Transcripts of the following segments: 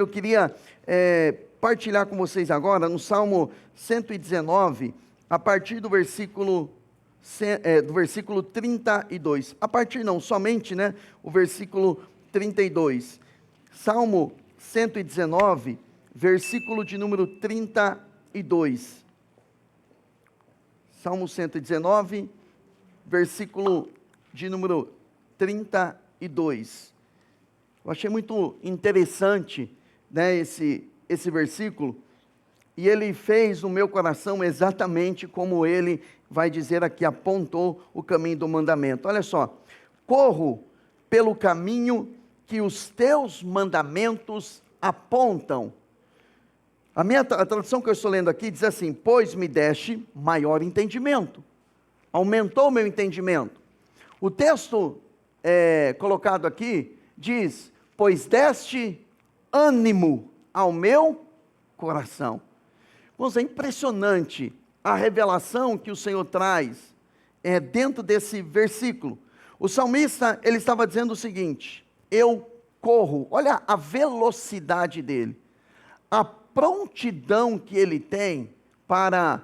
Eu queria partilhar com vocês agora no Salmo 119, a partir do versículo 32. A partir não, somente, o versículo 32. Salmo 119, versículo de número 32. Salmo 119, versículo de número 32. Eu achei muito interessante, esse versículo, e ele fez no meu coração exatamente como ele vai dizer aqui, apontou o caminho do mandamento. Olha só: corro pelo caminho que os teus mandamentos apontam. A tradução que eu estou lendo aqui diz assim: pois me deste maior entendimento, aumentou o meu entendimento. O texto colocado aqui diz: pois deste ânimo ao meu coração. Irmãos, é impressionante a revelação que o Senhor traz dentro desse versículo. O salmista, ele estava dizendo o seguinte: eu corro, olha a velocidade dele, a prontidão que ele tem para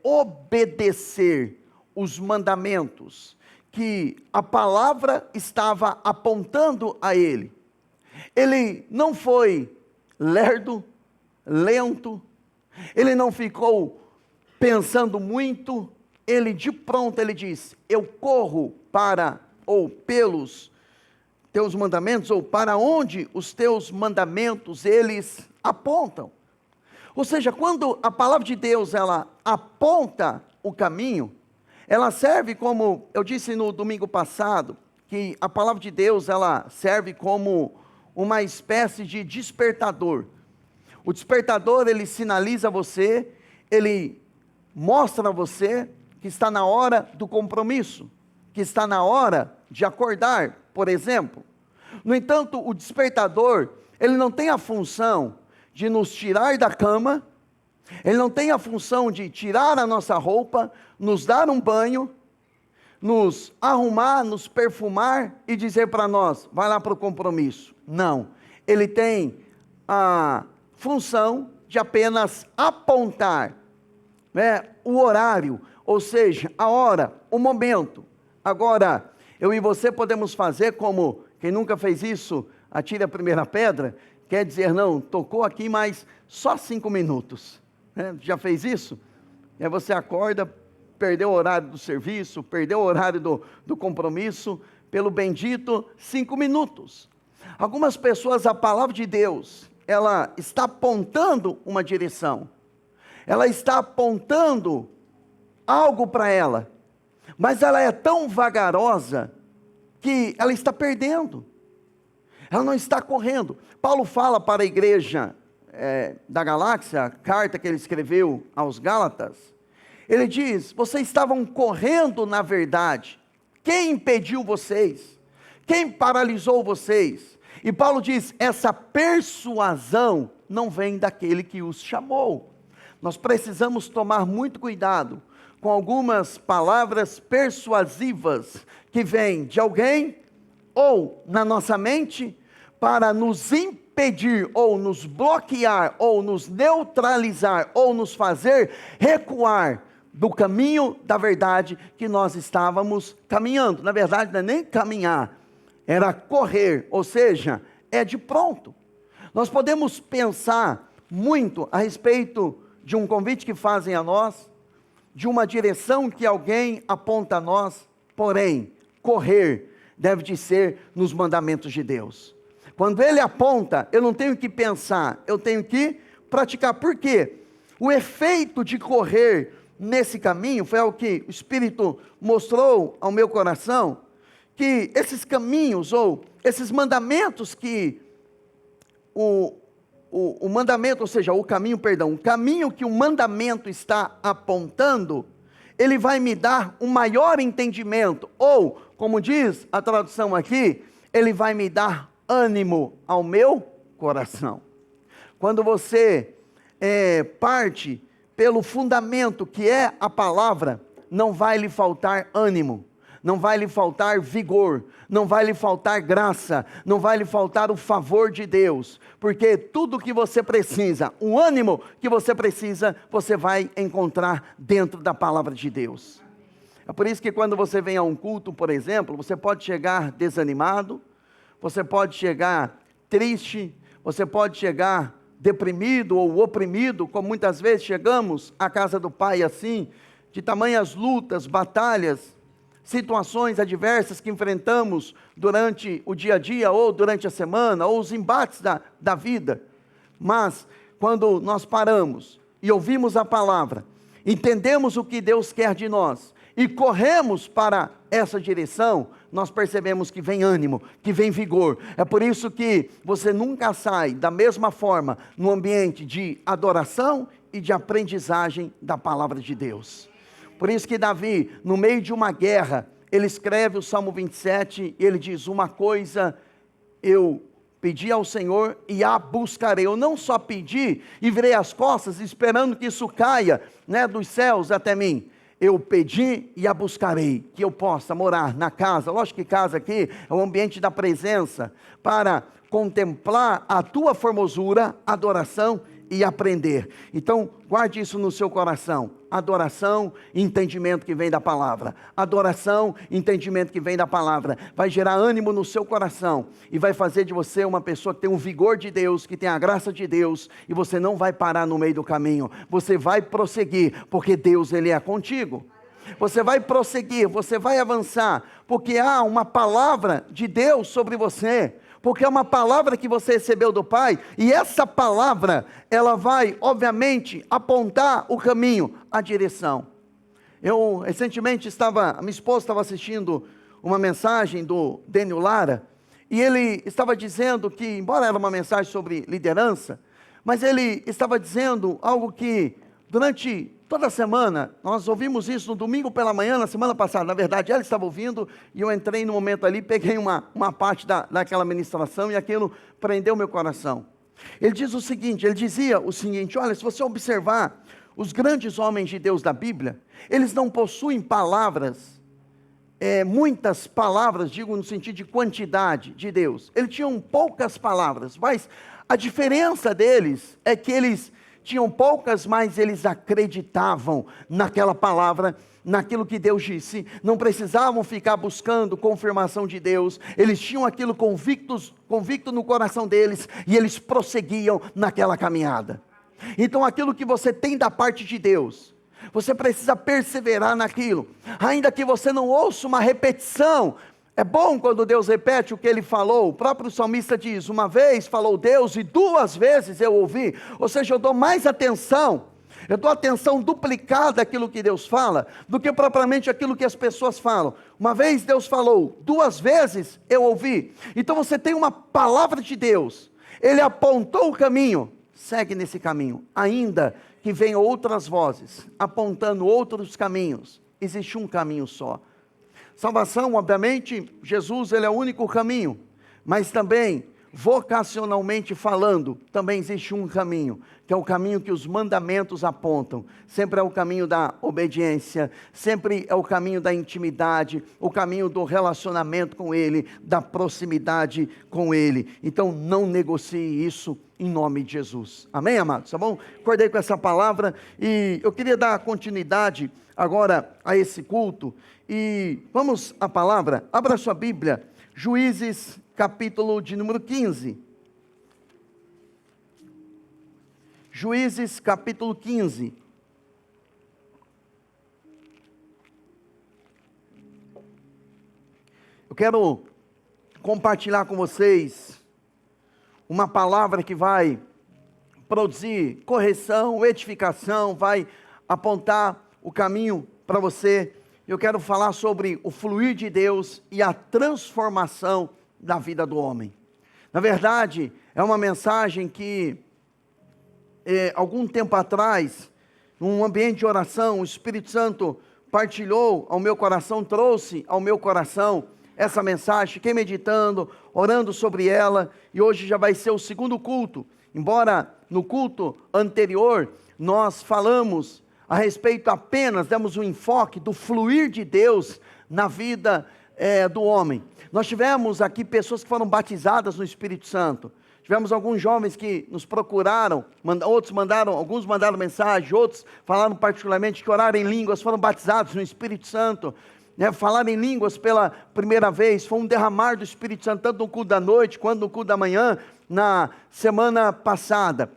obedecer os mandamentos que a palavra estava apontando a ele. Ele não foi lerdo, lento, ele não ficou pensando muito, ele de pronto, ele diz: eu corro para, ou pelos teus mandamentos, ou para onde os teus mandamentos, eles apontam. Ou seja, quando a palavra de Deus, ela aponta o caminho, ela serve como, eu disse no domingo passado, que a palavra de Deus, ela serve como uma espécie de despertador. O despertador, ele sinaliza você, ele mostra a você que está na hora do compromisso, que está na hora de acordar, por exemplo. No entanto, o despertador, ele não tem a função de nos tirar da cama, ele não tem a função de tirar a nossa roupa, nos dar um banho, nos arrumar, nos perfumar e dizer para nós: vai lá para o compromisso. Não, ele tem a função de apenas apontar o horário, ou seja, a hora, o momento. Agora, eu e você podemos fazer como quem nunca fez isso, atire a primeira pedra, quer dizer: não, tocou aqui, mas só 5 minutos. Já fez isso? Você acorda, perdeu o horário do serviço, perdeu o horário do compromisso, pelo bendito 5 minutos. Algumas pessoas, a palavra de Deus, ela está apontando uma direção, ela está apontando algo para ela, mas ela é tão vagarosa que ela está perdendo, ela não está correndo. Paulo fala para a igreja da Galáxia, a carta que ele escreveu aos Gálatas, ele diz: vocês estavam correndo na verdade, quem impediu vocês? Quem paralisou vocês? E Paulo diz: essa persuasão não vem daquele que os chamou. Nós precisamos tomar muito cuidado com algumas palavras persuasivas que vêm de alguém ou na nossa mente para nos impedir, ou nos bloquear, ou nos neutralizar, ou nos fazer recuar do caminho da verdade que nós estávamos caminhando. Na verdade, não é nem caminhar, era correr, ou seja, é de pronto. Nós podemos pensar muito a respeito de um convite que fazem a nós, de uma direção que alguém aponta a nós, porém, correr deve de ser nos mandamentos de Deus. Quando ele aponta, eu não tenho que pensar, eu tenho que praticar. Por quê? O efeito de correr nesse caminho foi algo que o Espírito mostrou ao meu coração, que esses caminhos, ou esses mandamentos que o mandamento, ou seja, o caminho que o mandamento está apontando, ele vai me dar um maior entendimento, ou, como diz a tradução aqui, ele vai me dar ânimo ao meu coração. Quando você parte pelo fundamento que é a palavra, não vai lhe faltar ânimo, não vai lhe faltar vigor, não vai lhe faltar graça, não vai lhe faltar o favor de Deus, porque tudo que você precisa, o ânimo que você precisa, você vai encontrar dentro da palavra de Deus. É por isso que quando você vem a um culto, por exemplo, você pode chegar desanimado, você pode chegar triste, você pode chegar deprimido ou oprimido, como muitas vezes chegamos à casa do Pai assim, de tamanhas lutas, batalhas, situações adversas que enfrentamos durante o dia a dia, ou durante a semana, ou os embates da vida. Mas, quando nós paramos e ouvimos a palavra, entendemos o que Deus quer de nós, e corremos para essa direção, nós percebemos que vem ânimo, que vem vigor. É por isso que você nunca sai da mesma forma no ambiente de adoração e de aprendizagem da palavra de Deus. Por isso que Davi, no meio de uma guerra, ele escreve o Salmo 27, e ele diz: uma coisa eu pedi ao Senhor e a buscarei. Eu não só pedi e virei as costas esperando que isso caia, dos céus até mim. Eu pedi e a buscarei, que eu possa morar na casa. Lógico que casa aqui é o ambiente da presença, para contemplar a tua formosura, adoração e aprender. Então, guarde isso no seu coração. Adoração, entendimento que vem da palavra. Adoração, entendimento que vem da palavra. Vai gerar ânimo no seu coração e vai fazer de você uma pessoa que tem o vigor de Deus, que tem a graça de Deus, e você não vai parar no meio do caminho. Você vai prosseguir, porque Deus, Ele é contigo. Você vai prosseguir, você vai avançar, porque há uma palavra de Deus sobre você. Porque é uma palavra que você recebeu do Pai, e essa palavra, ela vai, obviamente, apontar o caminho, a direção. Eu, recentemente, a minha esposa estava assistindo uma mensagem do Daniel Lara, e ele estava dizendo que, embora era uma mensagem sobre liderança, mas ele estava dizendo algo que, durante toda semana, nós ouvimos isso no domingo pela manhã, na semana passada, na verdade ela estava ouvindo, e eu entrei no momento ali, peguei uma parte daquela ministração, e aquilo prendeu meu coração. Ele diz o seguinte, ele dizia o seguinte: olha, se você observar, os grandes homens de Deus da Bíblia, eles não possuem palavras, muitas palavras, digo no sentido de quantidade de Deus, eles tinham poucas palavras, mas a diferença deles é que eles tinham poucas, mas eles acreditavam naquela palavra, naquilo que Deus disse. Não precisavam ficar buscando confirmação de Deus. Eles tinham aquilo convicto no coração deles, e eles prosseguiam naquela caminhada. Então, aquilo que você tem da parte de Deus, você precisa perseverar naquilo, ainda que você não ouça uma repetição. É bom quando Deus repete o que Ele falou. O próprio salmista diz: uma vez falou Deus e 2 vezes eu ouvi. Ou seja, eu dou mais atenção, eu dou atenção duplicada àquilo que Deus fala, do que propriamente aquilo que as pessoas falam. Uma vez Deus falou, 2 vezes eu ouvi. Então você tem uma palavra de Deus, Ele apontou o caminho, segue nesse caminho, ainda que venham outras vozes, apontando outros caminhos, existe um caminho só. Salvação, obviamente, Jesus, Ele é o único caminho, mas também, vocacionalmente falando, também existe um caminho, que é o caminho que os mandamentos apontam. Sempre é o caminho da obediência, sempre é o caminho da intimidade, o caminho do relacionamento com Ele, da proximidade com Ele. Então, não negocie isso em nome de Jesus. Amém, amados? Tá bom? Acordei com essa palavra e eu queria dar continuidade agora a esse culto. E vamos à palavra. Abra sua Bíblia, Juízes, capítulo de número 15. Juízes, capítulo 15. Eu quero compartilhar com vocês uma palavra que vai produzir correção, edificação, vai apontar o caminho para você. Eu quero falar sobre o fluir de Deus e a transformação da vida do homem. Na verdade, é uma mensagem que, algum tempo atrás, num ambiente de oração, o Espírito Santo partilhou ao meu coração, trouxe ao meu coração essa mensagem. Fiquei meditando, orando sobre ela, e hoje já vai ser o segundo culto. Embora no culto anterior nós falamos a respeito apenas, demos um enfoque do fluir de Deus na vida do homem. Nós tivemos aqui pessoas que foram batizadas no Espírito Santo. Tivemos alguns jovens que nos procuraram, alguns mandaram mensagem, outros falaram particularmente que oraram em línguas, foram batizados no Espírito Santo, falaram em línguas pela primeira vez. Foi um derramar do Espírito Santo, tanto no culto da noite, quanto no culto da manhã, na semana passada.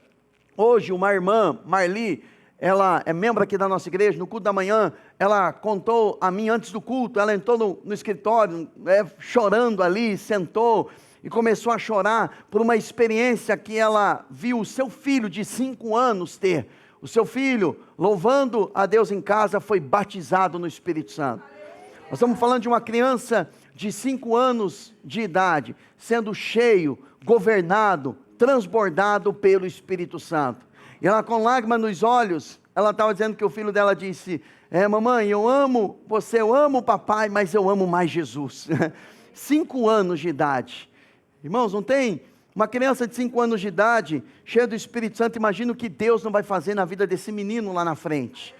Hoje, uma irmã, Marli, ela é membro aqui da nossa igreja, no culto da manhã, ela contou a mim antes do culto, ela entrou no escritório, chorando ali, sentou, e começou a chorar por uma experiência que ela viu o seu filho de 5 anos ter. O seu filho, louvando a Deus em casa, foi batizado no Espírito Santo. Nós estamos falando de uma criança de 5 anos de idade, sendo cheio, governado, transbordado pelo Espírito Santo. E ela, com lágrimas nos olhos, ela estava dizendo que o filho dela disse: mamãe, eu amo você, eu amo o papai, mas eu amo mais Jesus. 5 anos de idade. Irmãos, não tem uma criança de 5 anos de idade, cheia do Espírito Santo, imagina o que Deus não vai fazer na vida desse menino lá na frente.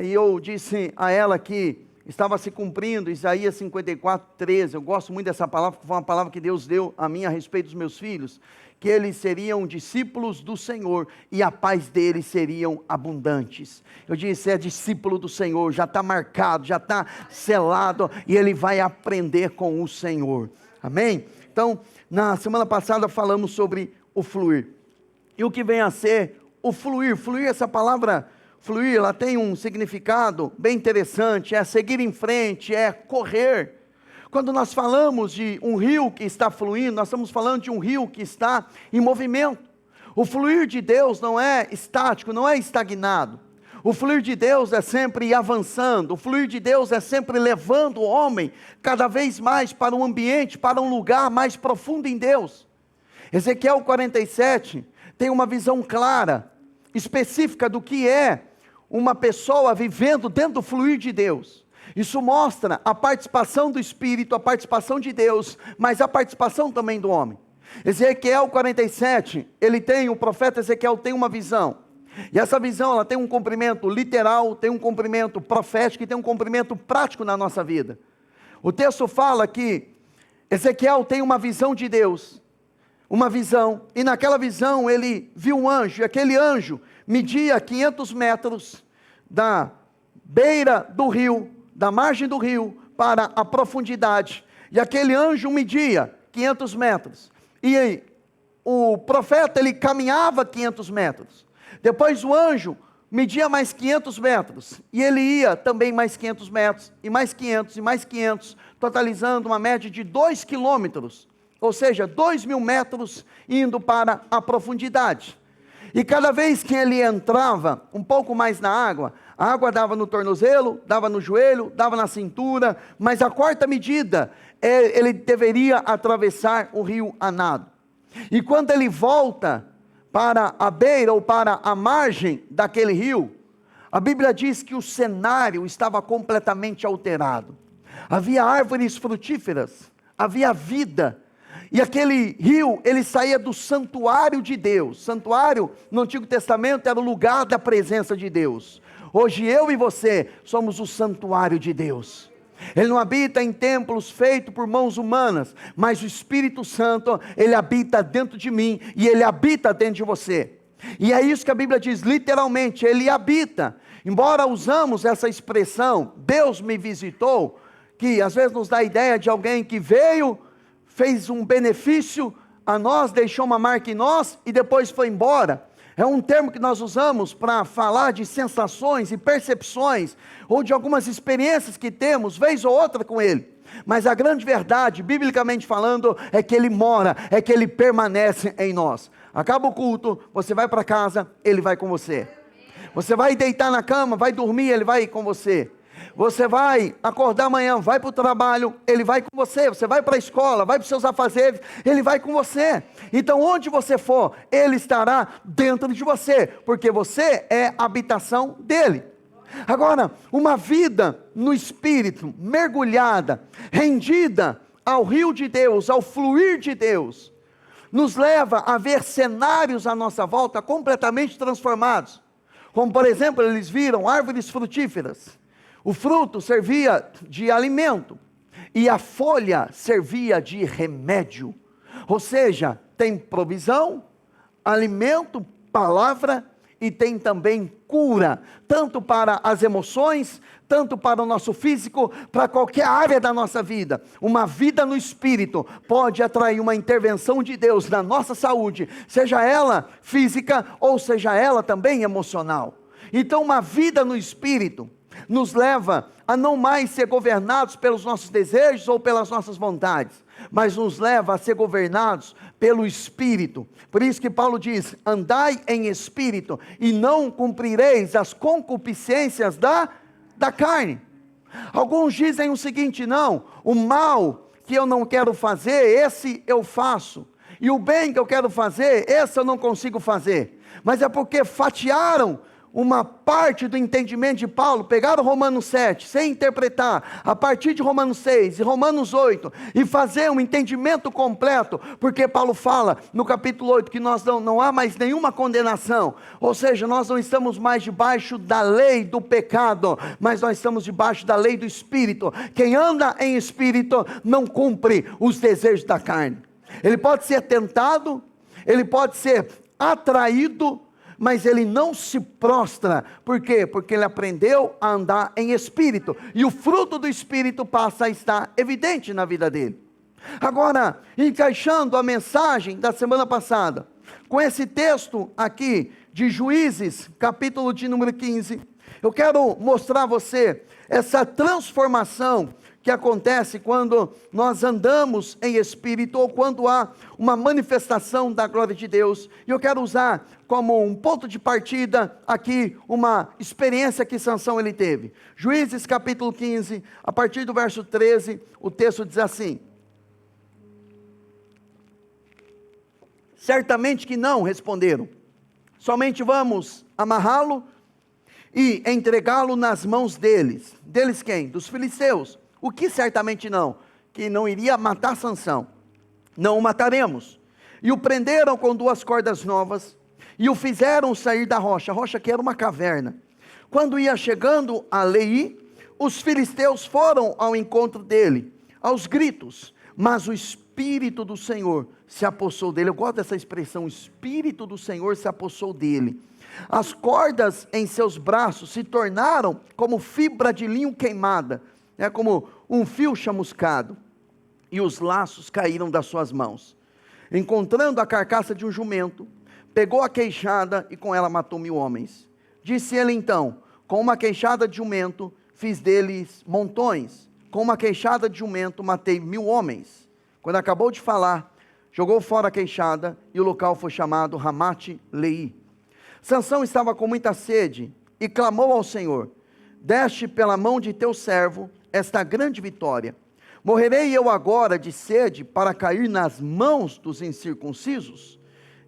E eu disse a ela que estava se cumprindo Isaías 54:13, eu gosto muito dessa palavra, porque foi uma palavra que Deus deu a mim a respeito dos meus filhos, que eles seriam discípulos do Senhor, e a paz deles seriam abundantes. Eu disse, é discípulo do Senhor, já está marcado, já está selado, e ele vai aprender com o Senhor, amém? Então, na semana passada falamos sobre o fluir, e o que vem a ser o fluir. Fluir, essa palavra fluir, ela tem um significado bem interessante, é seguir em frente, é correr. Quando nós falamos de um rio que está fluindo, nós estamos falando de um rio que está em movimento. O fluir de Deus não é estático, não é estagnado. O fluir de Deus é sempre avançando, o fluir de Deus é sempre levando o homem cada vez mais para um ambiente, para um lugar mais profundo em Deus. Ezequiel 47 tem uma visão clara, específica do que é uma pessoa vivendo dentro do fluir de Deus. Isso mostra a participação do Espírito, a participação de Deus, mas a participação também do homem. Ezequiel 47, o profeta Ezequiel tem uma visão. E essa visão, ela tem um cumprimento literal, tem um cumprimento profético e tem um cumprimento prático na nossa vida. O texto fala que Ezequiel tem uma visão de Deus, uma visão, e naquela visão ele viu um anjo, e aquele anjo media 500 metros da beira do rio, da margem do rio, para a profundidade, e aquele anjo media 500 metros, e aí, o profeta ele caminhava 500 metros, depois o anjo media mais 500 metros, e ele ia também mais 500 metros, e mais 500, e mais 500, totalizando uma média de 2 quilômetros, ou seja, 2.000 metros indo para a profundidade. E cada vez que ele entrava um pouco mais na água, a água dava no tornozelo, dava no joelho, dava na cintura, mas a quarta medida, ele deveria atravessar o rio a nado. E quando ele volta para a beira ou para a margem daquele rio, a Bíblia diz que o cenário estava completamente alterado. Havia árvores frutíferas, havia vida, e aquele rio, ele saía do santuário de Deus. Santuário, no Antigo Testamento, era o lugar da presença de Deus. Hoje eu e você somos o santuário de Deus. Ele não habita em templos feitos por mãos humanas, mas o Espírito Santo, ele habita dentro de mim, e ele habita dentro de você. E é isso que a Bíblia diz, literalmente, ele habita. Embora usamos essa expressão, Deus me visitou, que às vezes nos dá a ideia de alguém que veio, fez um benefício a nós, deixou uma marca em nós, e depois foi embora. É um termo que nós usamos para falar de sensações e percepções, ou de algumas experiências que temos, vez ou outra com Ele. Mas a grande verdade, biblicamente falando, é que Ele mora, é que Ele permanece em nós. Acaba o culto, você vai para casa, Ele vai com você. Você vai deitar na cama, vai dormir, Ele vai com você. Você vai acordar amanhã, vai para o trabalho, Ele vai com você. Você vai para a escola, vai para os seus afazeres, Ele vai com você. Então onde você for, Ele estará dentro de você, porque você é a habitação dEle. Agora, uma vida no Espírito, mergulhada, rendida ao rio de Deus, ao fluir de Deus, nos leva a ver cenários à nossa volta completamente transformados. Como por exemplo, eles viram árvores frutíferas. O fruto servia de alimento e a folha servia de remédio. Ou seja, tem provisão, alimento, palavra e tem também cura, tanto para as emoções, tanto para o nosso físico, para qualquer área da nossa vida. Uma vida no Espírito pode atrair uma intervenção de Deus na nossa saúde, seja ela física ou seja ela também emocional. Então uma vida no Espírito nos leva a não mais ser governados pelos nossos desejos ou pelas nossas vontades, mas nos leva a ser governados pelo Espírito. Por isso que Paulo diz: andai em Espírito e não cumprireis as concupiscências da carne. Alguns dizem o seguinte: não, o mal que eu não quero fazer, esse eu faço, e o bem que eu quero fazer, esse eu não consigo fazer. Mas é porque fatiaram uma parte do entendimento de Paulo, pegaram Romanos 7, sem interpretar, a partir de Romanos 6 e Romanos 8, e fazer um entendimento completo, porque Paulo fala no capítulo 8, que nós não há mais nenhuma condenação, ou seja, nós não estamos mais debaixo da lei do pecado, mas nós estamos debaixo da lei do Espírito. Quem anda em Espírito não cumpre os desejos da carne. Ele pode ser tentado, ele pode ser atraído, mas ele não se prostra. Por quê? Porque ele aprendeu a andar em Espírito, e o fruto do Espírito passa a estar evidente na vida dele. Agora, encaixando a mensagem da semana passada, com esse texto aqui, de Juízes, capítulo de número 15, eu quero mostrar a você essa transformação que acontece quando nós andamos em Espírito, ou quando há uma manifestação da glória de Deus. E eu quero usar como um ponto de partida aqui uma experiência que Sansão ele teve. Juízes capítulo 15, a partir do verso 13, o texto diz assim: certamente que não, responderam, somente vamos amarrá-lo e entregá-lo nas mãos deles. Deles quem? Dos filisteus. O que certamente não? Que não iria matar Sansão. Não o mataremos. E o prenderam com 2 cordas novas, e o fizeram sair da rocha, a rocha que era uma caverna. Quando ia chegando a Leí, os filisteus foram ao encontro dele, aos gritos, mas o Espírito do Senhor se apossou dele. Eu gosto dessa expressão, o Espírito do Senhor se apossou dele. As cordas em seus braços se tornaram como fibra de linho queimada, como um fio chamuscado, e os laços caíram das suas mãos. Encontrando a carcaça de um jumento, pegou a queixada e com ela matou 1000 homens. Disse ele então: com uma queixada de jumento fiz deles montões, com uma queixada de jumento matei 1000 homens. Quando acabou de falar, jogou fora a queixada, e o local foi chamado Ramate-Leí. Sansão estava com muita sede e clamou ao Senhor: deste pela mão de teu servo esta grande vitória. Morrerei eu agora de sede para cair nas mãos dos incircuncisos?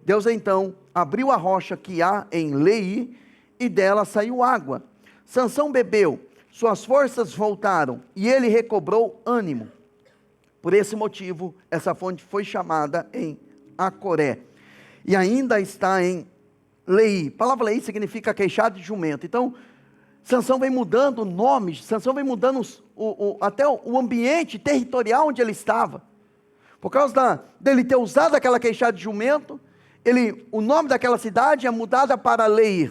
Deus então abriu a rocha que há em Leí, e dela saiu água. Sansão bebeu, suas forças voltaram, e ele recobrou ânimo. Por esse motivo, essa fonte foi chamada em Acoré, e ainda está em Leí. A palavra Leí significa queixada de jumento. Então, Sansão vem mudando nomes, Sansão vem mudando até o ambiente territorial onde ele estava. Por causa dele ter usado aquela queixada de jumento, o nome daquela cidade é mudada para Leí.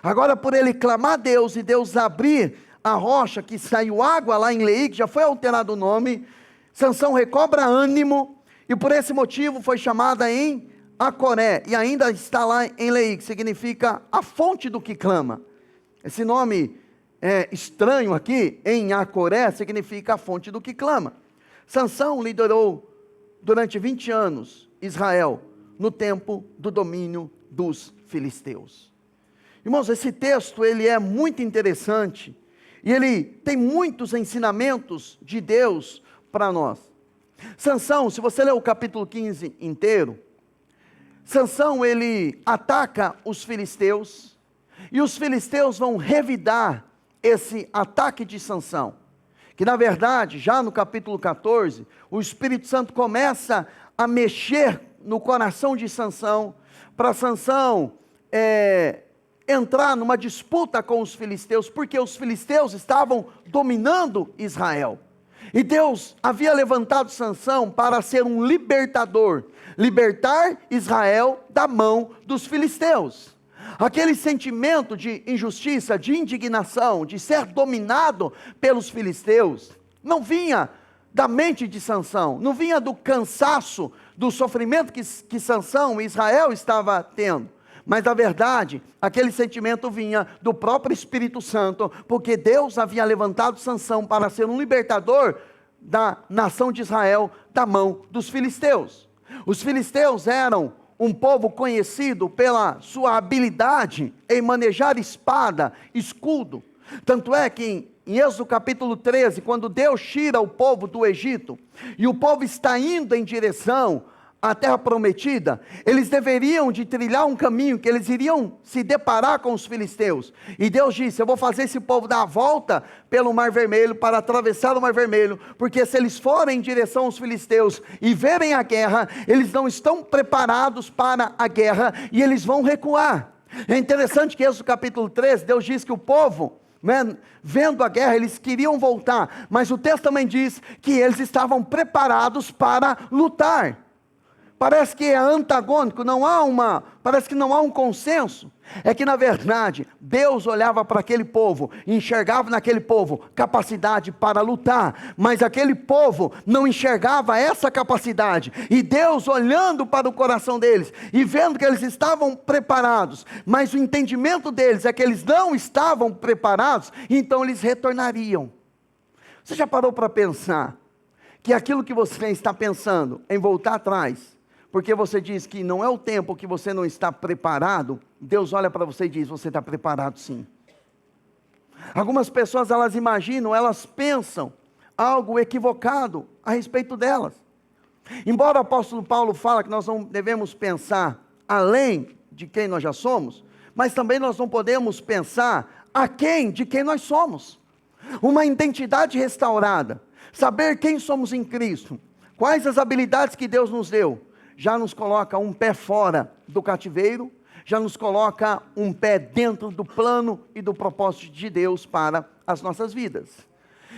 Agora, por ele clamar a Deus e Deus abrir a rocha que saiu água lá em Leí, que já foi alterado o nome, Sansão recobra ânimo, e por esse motivo foi chamada em Acoré, e ainda está lá em Leí, que significa a fonte do que clama. Esse nome estranho aqui, em Acoré, significa a fonte do que clama. Sansão liderou durante 20 anos Israel, no tempo do domínio dos filisteus. Irmãos, esse texto ele é muito interessante, e ele tem muitos ensinamentos de Deus para nós. Sansão, se você ler o capítulo 15 inteiro, Sansão ele ataca os filisteus, e os filisteus vão revidar esse ataque de Sansão, que na verdade, já no capítulo 14, o Espírito Santo começa a mexer no coração de Sansão, para Sansão entrar numa disputa com os filisteus, porque os filisteus estavam dominando Israel. E Deus havia levantado Sansão para ser um libertador, libertar Israel da mão dos filisteus. Aquele sentimento de injustiça, de indignação, de ser dominado pelos filisteus, não vinha da mente de Sansão, não vinha do cansaço, do sofrimento que Sansão e Israel estava tendo. Mas na verdade, aquele sentimento vinha do próprio Espírito Santo, porque Deus havia levantado Sansão para ser um libertador da nação de Israel da mão dos filisteus. Os filisteus eram um povo conhecido pela sua habilidade em manejar espada, escudo. Tanto é que em Êxodo capítulo 13, quando Deus tira o povo do Egito, e o povo está indo em direção à terra prometida, eles deveriam de trilhar um caminho que eles iriam se deparar com os filisteus. E Deus disse: eu vou fazer esse povo dar a volta pelo Mar Vermelho, para atravessar o Mar Vermelho, porque se eles forem em direção aos filisteus e verem a guerra, eles não estão preparados para a guerra e eles vão recuar. É interessante que Êxodo capítulo 13, Deus diz que o povo, vendo a guerra, eles queriam voltar, mas o texto também diz que eles estavam preparados para lutar. Parece que é antagônico, parece que não há um consenso. É que na verdade, Deus olhava para aquele povo, e enxergava naquele povo capacidade para lutar, mas aquele povo não enxergava essa capacidade, e Deus olhando para o coração deles, e vendo que eles estavam preparados, mas o entendimento deles é que eles não estavam preparados, então eles retornariam. Você já parou para pensar, que aquilo que você está pensando em voltar atrás, porque você diz que não é o tempo que você não está preparado, Deus olha para você e diz: você está preparado sim. Algumas pessoas, elas imaginam, elas pensam algo equivocado a respeito delas. Embora o apóstolo Paulo fala que nós não devemos pensar além de quem nós já somos, mas também nós não podemos pensar aquém de quem nós somos. Uma identidade restaurada, saber quem somos em Cristo, quais as habilidades que Deus nos deu, já nos coloca um pé fora do cativeiro, já nos coloca um pé dentro do plano e do propósito de Deus para as nossas vidas.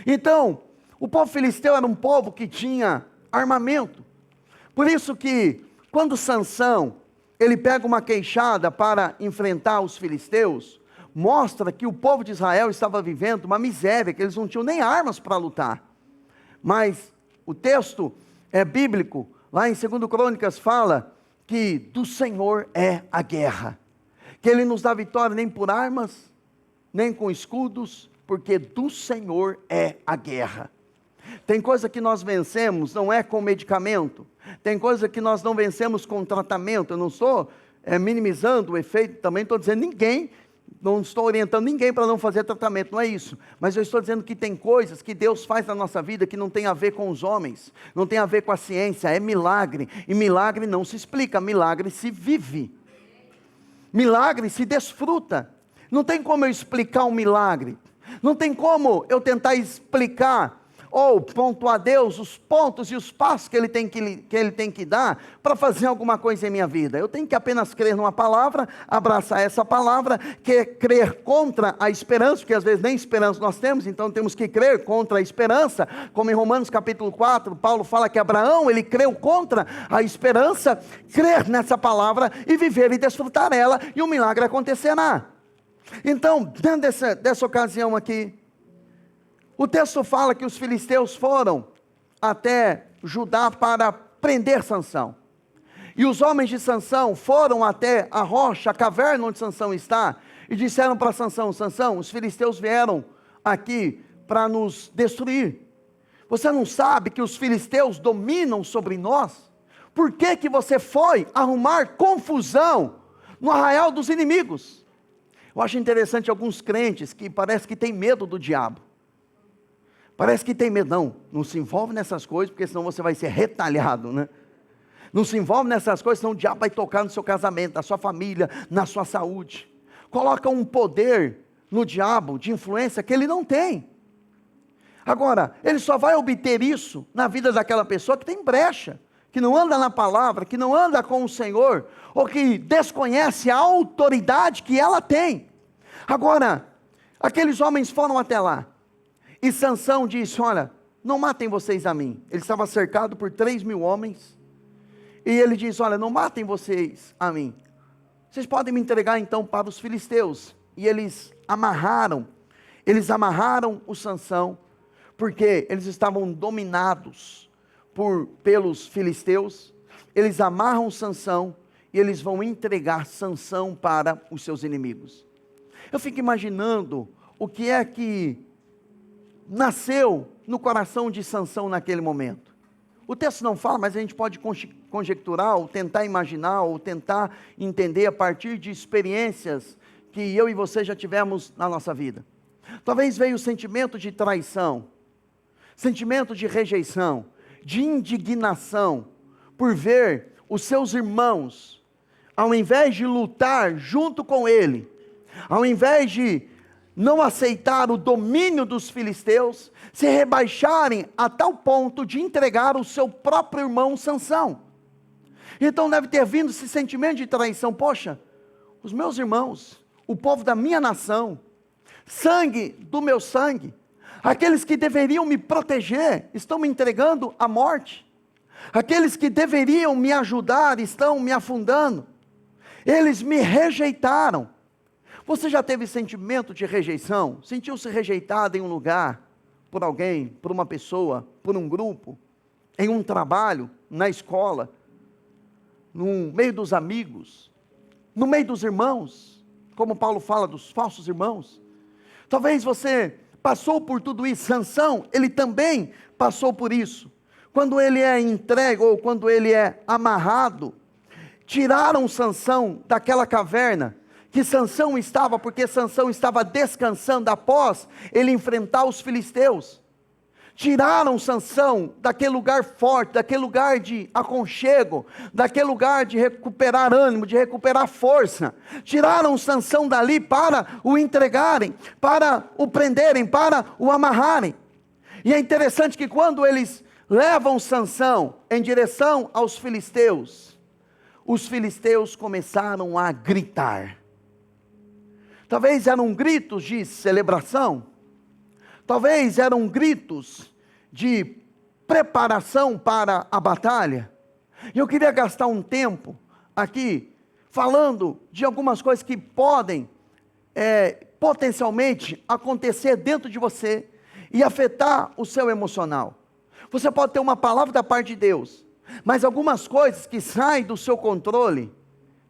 Então, o povo filisteu era um povo que tinha armamento. Por isso que, quando Sansão, ele pega uma queixada para enfrentar os filisteus, mostra que o povo de Israel estava vivendo uma miséria, que eles não tinham nem armas para lutar. Mas o texto bíblico, lá em 2 Crônicas, fala que do Senhor é a guerra, que Ele nos dá vitória nem por armas, nem com escudos, porque do Senhor é a guerra. Tem coisa que nós vencemos, não é com medicamento, tem coisa que nós não vencemos com tratamento. Eu não estou minimizando o efeito, também estou dizendo não estou orientando ninguém para não fazer tratamento, não é isso, mas eu estou dizendo que tem coisas que Deus faz na nossa vida que não tem a ver com os homens, não tem a ver com a ciência, é milagre, e milagre não se explica, milagre se vive, milagre se desfruta. Não tem como eu explicar um milagre, não tem como eu tentar explicar ou pontuar a Deus os pontos e os passos que Ele tem que dar para fazer alguma coisa em minha vida. Eu tenho que apenas crer numa palavra, abraçar essa palavra, que é crer contra a esperança, porque às vezes nem esperança nós temos, então temos que crer contra a esperança, como em Romanos capítulo 4, Paulo fala que Abraão, ele creu contra a esperança, crer nessa palavra e viver e desfrutar ela, e o milagre acontecerá. Então, dentro dessa ocasião aqui, o texto fala que os filisteus foram até Judá para prender Sansão. E os homens de Sansão foram até a rocha, a caverna onde Sansão está, e disseram para Sansão: Sansão, os filisteus vieram aqui para nos destruir. Você não sabe que os filisteus dominam sobre nós? Por que você foi arrumar confusão no arraial dos inimigos? Eu acho interessante alguns crentes que parece que têm medo do diabo. Parece que tem medo. Não se envolve nessas coisas, porque senão você vai ser retalhado, né? Não se envolve nessas coisas, senão o diabo vai tocar no seu casamento, na sua família, na sua saúde. Coloca um poder no diabo, de influência, que ele não tem. Agora, ele só vai obter isso na vida daquela pessoa que tem brecha, que não anda na palavra, que não anda com o Senhor, ou que desconhece a autoridade que ela tem. Agora, aqueles homens foram até lá, e Sansão disse: olha, não matem vocês a mim. Ele estava cercado por 3.000 homens, e ele diz: olha, não matem vocês a mim, vocês podem me entregar então para os filisteus. E eles amarraram o Sansão, porque eles estavam dominados pelos filisteus. Eles amarram Sansão, e eles vão entregar Sansão para os seus inimigos. Eu fico imaginando o que é que nasceu no coração de Sansão naquele momento. O texto não fala, mas a gente pode conjecturar, ou tentar imaginar, ou tentar entender a partir de experiências que eu e você já tivemos na nossa vida. Talvez veio o sentimento de traição, sentimento de rejeição, de indignação, por ver os seus irmãos, ao invés de lutar junto com ele, ao invés de não aceitar o domínio dos filisteus, se rebaixarem a tal ponto de entregar o seu próprio irmão Sansão. Então deve ter vindo esse sentimento de traição. Poxa, os meus irmãos, o povo da minha nação, sangue do meu sangue, aqueles que deveriam me proteger, estão me entregando à morte. Aqueles que deveriam me ajudar, estão me afundando. Eles me rejeitaram. Você já teve sentimento de rejeição? Sentiu-se rejeitado em um lugar, por alguém, por uma pessoa, por um grupo, em um trabalho, na escola, no meio dos amigos, no meio dos irmãos, como Paulo fala dos falsos irmãos? Talvez você passou por tudo isso. Sansão, ele também passou por isso. Quando ele é entregue, ou quando ele é amarrado, tiraram Sansão daquela caverna que Sansão estava, porque Sansão estava descansando após ele enfrentar os filisteus. Tiraram Sansão daquele lugar forte, daquele lugar de aconchego, daquele lugar de recuperar ânimo, de recuperar força. Tiraram Sansão dali para o entregarem, para o prenderem, para o amarrarem. E é interessante que quando eles levam Sansão em direção aos filisteus, os filisteus começaram a gritar. Talvez eram gritos de celebração, talvez eram gritos de preparação para a batalha. E eu queria gastar um tempo aqui, falando de algumas coisas que podem, potencialmente, acontecer dentro de você, e afetar o seu emocional. Você pode ter uma palavra da parte de Deus, mas algumas coisas que saem do seu controle,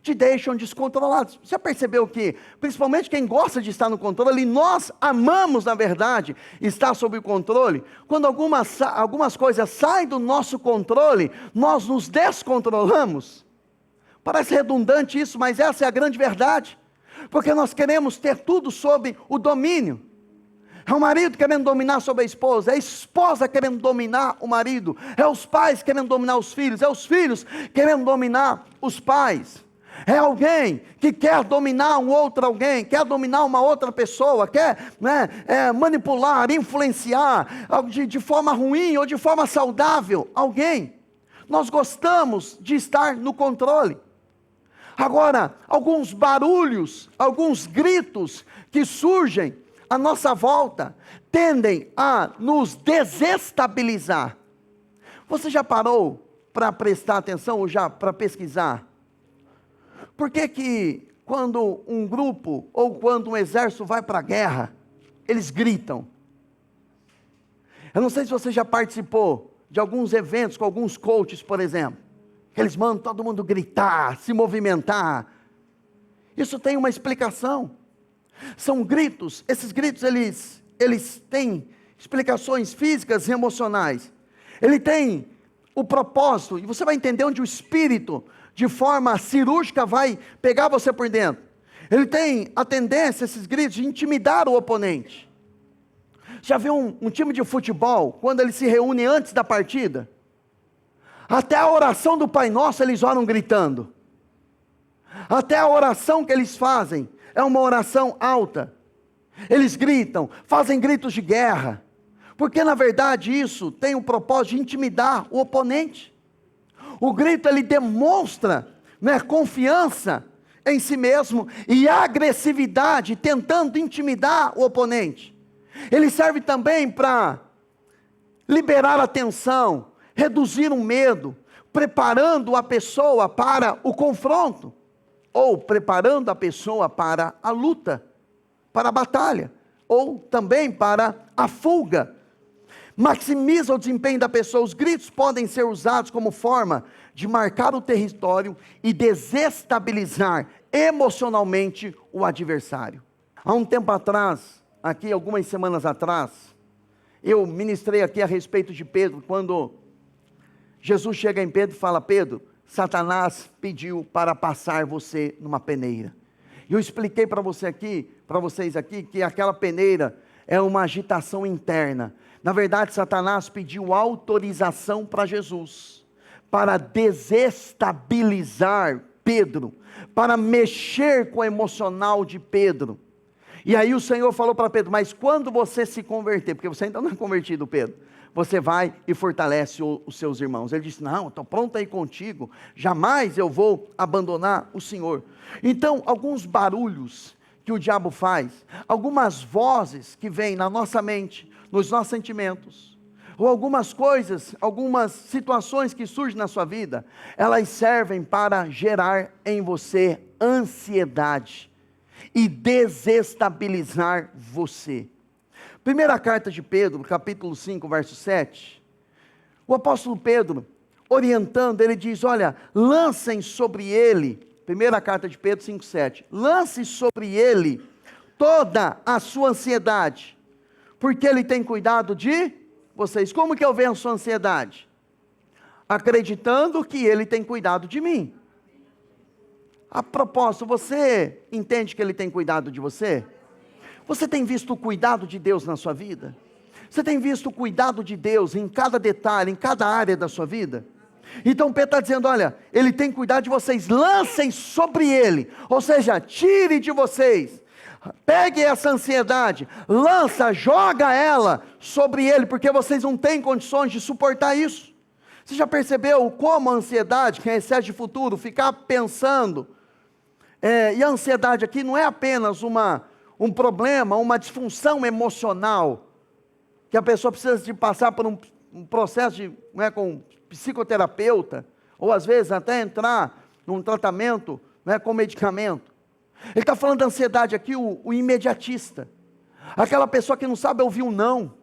te deixam descontrolados. Você percebeu que, principalmente quem gosta de estar no controle, nós amamos, na verdade, estar sob o controle. Quando algumas coisas saem do nosso controle, nós nos descontrolamos. Parece redundante isso, mas essa é a grande verdade. Porque nós queremos ter tudo sob o domínio. É o marido querendo dominar sobre a esposa, é a esposa querendo dominar o marido, é os pais querendo dominar os filhos, é os filhos querendo dominar os pais. É alguém que quer dominar um outro alguém, quer dominar uma outra pessoa, quer manipular, influenciar de forma ruim ou de forma saudável alguém. Nós gostamos de estar no controle. Agora, alguns barulhos, alguns gritos que surgem à nossa volta, tendem a nos desestabilizar. Você já parou para prestar atenção ou já para pesquisar? Por que quando um grupo ou quando um exército vai para a guerra, eles gritam? Eu não sei se você já participou de alguns eventos com alguns coaches, por exemplo, que eles mandam todo mundo gritar, se movimentar. Isso tem uma explicação. São gritos, esses gritos eles têm explicações físicas e emocionais. Ele tem o propósito, e você vai entender onde o espírito, de forma cirúrgica, vai pegar você por dentro. Ele tem a tendência, esses gritos, de intimidar o oponente. Já viu um time de futebol, quando ele se reúne antes da partida? Até a oração do Pai Nosso eles oram gritando. Até a oração que eles fazem é uma oração alta. Eles gritam, fazem gritos de guerra, porque na verdade isso tem o propósito de intimidar o oponente. O grito ele demonstra, né, confiança em si mesmo e agressividade, tentando intimidar o oponente. Ele serve também para liberar a tensão, reduzir o medo, preparando a pessoa para o confronto, ou preparando a pessoa para a luta, para a batalha, ou também para a fuga. Maximiza o desempenho da pessoa. Os gritos podem ser usados como forma de marcar o território e desestabilizar emocionalmente o adversário. Há um tempo atrás, aqui algumas semanas atrás, eu ministrei aqui a respeito de Pedro, quando Jesus chega em Pedro e fala: Pedro, Satanás pediu para passar você numa peneira. E eu expliquei para vocês aqui, que aquela peneira é uma agitação interna. Na verdade, Satanás pediu autorização para Jesus, para desestabilizar Pedro, para mexer com o emocional de Pedro. E aí o Senhor falou para Pedro: mas quando você se converter, porque você ainda não é convertido, Pedro, você vai e fortalece os seus irmãos. Ele disse: não, estou pronto aí contigo, jamais eu vou abandonar o Senhor. Então, alguns barulhos que o diabo faz, algumas vozes que vêm na nossa mente, nos nossos sentimentos, ou algumas coisas, algumas situações que surgem na sua vida, elas servem para gerar em você ansiedade e desestabilizar você. Primeira carta de Pedro, capítulo 5, verso 7, o apóstolo Pedro, orientando, ele diz: olha, lancem sobre ele, primeira carta de Pedro 5, 7, lance sobre ele toda a sua ansiedade, porque ele tem cuidado de vocês. Como que eu venço a ansiedade? Acreditando que ele tem cuidado de mim. A propósito, você entende que ele tem cuidado de você? Você tem visto o cuidado de Deus na sua vida? Você tem visto o cuidado de Deus em cada detalhe, em cada área da sua vida? Então Pedro está dizendo: olha, ele tem cuidado de vocês, lancem sobre ele, ou seja, tire de vocês, pegue essa ansiedade, lança, joga ela sobre ele, porque vocês não têm condições de suportar isso. Você já percebeu como a ansiedade, que é excesso de futuro, ficar pensando, e a ansiedade aqui não é apenas um problema, uma disfunção emocional, que a pessoa precisa de passar por um processo com um psicoterapeuta, ou às vezes até entrar num tratamento com medicamento. Ele está falando da ansiedade aqui, o imediatista, aquela pessoa que não sabe ouvir um não,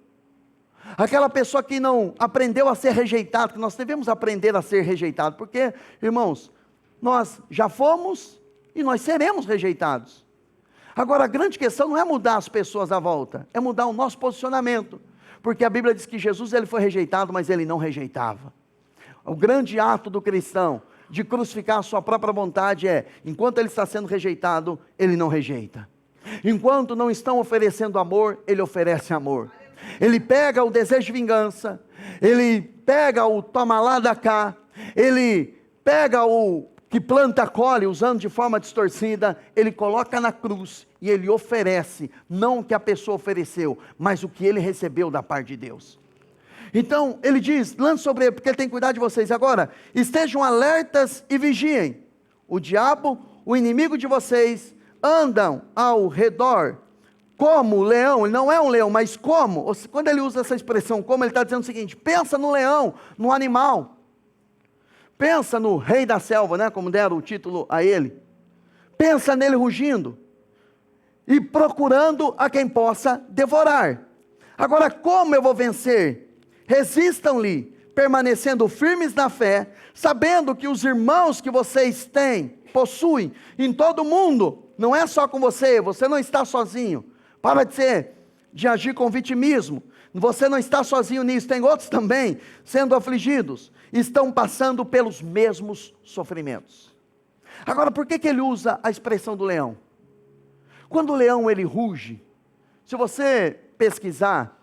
aquela pessoa que não aprendeu a ser rejeitado, que nós devemos aprender a ser rejeitado, porque, irmãos, nós já fomos e nós seremos rejeitados. Agora, a grande questão não é mudar as pessoas à volta, é mudar o nosso posicionamento, porque a Bíblia diz que Jesus ele foi rejeitado, mas ele não rejeitava. O grande ato do cristão de crucificar a sua própria vontade é: enquanto ele está sendo rejeitado, ele não rejeita. Enquanto não estão oferecendo amor, ele oferece amor. Ele pega o desejo de vingança, ele pega o toma lá da cá, ele pega o que planta colhe, usando de forma distorcida, ele coloca na cruz e ele oferece, não o que a pessoa ofereceu, mas o que ele recebeu da parte de Deus. Então, ele diz: lance sobre ele, porque ele tem cuidado de vocês. Agora, estejam alertas e vigiem. O diabo, o inimigo de vocês, andam ao redor como leão. Ele não é um leão, mas como. Quando ele usa essa expressão como, ele está dizendo o seguinte: pensa no leão, no animal. Pensa no rei da selva, como deram o título a ele. Pensa nele rugindo e procurando a quem possa devorar. Agora, como eu vou vencer? Resistam-lhe, permanecendo firmes na fé, sabendo que os irmãos que vocês têm, possuem em todo o mundo, não é só com você, você não está sozinho. Para de agir com vitimismo. Você não está sozinho nisso, tem outros também sendo afligidos, estão passando pelos mesmos sofrimentos. Agora, por que ele usa a expressão do leão? Quando o leão ele ruge, se você pesquisar,